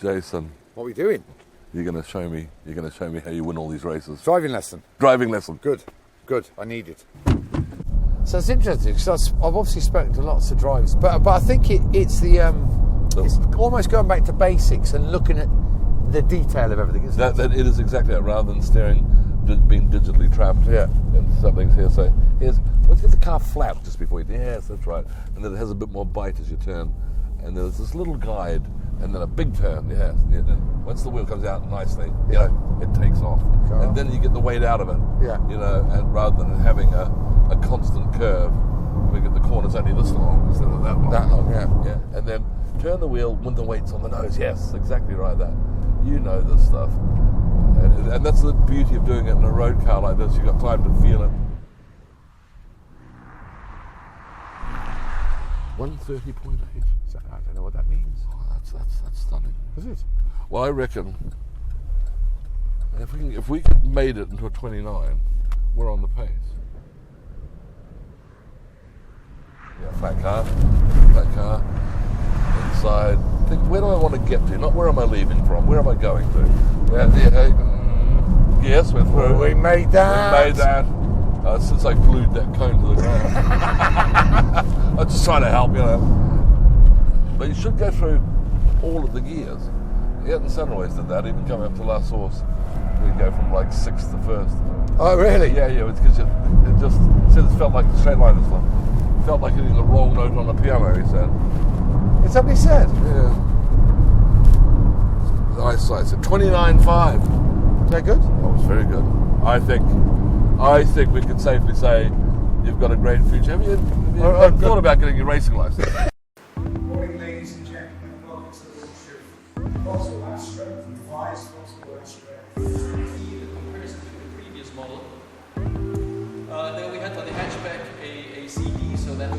Jason, What are we doing? you're going to show me how you win all these races. Driving lesson. Driving lesson. Good. I need it. So it's interesting because I've obviously spoken to lots of drivers, but I think it's it's almost going back to basics and looking at the detail of everything. Isn't That it is exactly that. Rather than being digitally trapped. Yeah. And something's here. So let's get the car flat just before you. Yes, that's right. And then it has a bit more bite as you turn. And there's this little guide, and then a big turn. Yes. Yeah. Once the wheel comes out nicely, it takes off, and then you get the weight out of it. Yeah. And rather than having a constant curve, we get the corners only this long instead of that long. That long, yeah. Yeah. And then turn the wheel when the weight's on the nose. Yes, exactly right. That. You know this stuff. And that's the beauty of doing it in a road car like this. You've got time to feel it. 130.8. I don't know what that means. Oh, that's stunning. Is it? Well, I reckon if we could made it into a 29, we're on the pace. Yeah, flat car, inside. Where do I want to get to? Not where am I leaving from? Where am I going to? Yes, we're through. We made that. Since I glued that cone to the ground. I'm just trying to help, But you should go through all of the gears. Yet and Sun always did that, even coming up to last source. We go from like 6th to 1st. Oh, really? Yeah, it's because it just felt like the straight line is felt like hitting the wrong note on the piano, he said. Is that what he said? Yeah. Nice size. 29.5. Is that good? That was very good. I think we can safely say you've got a great future. Have you thought about getting your racing license? Good morning, ladies and gentlemen. Welcome to the launch of Vauxhall Astra, revised Vauxhall Astra. In comparison to the previous model, then we had on the hatchback a CD, so that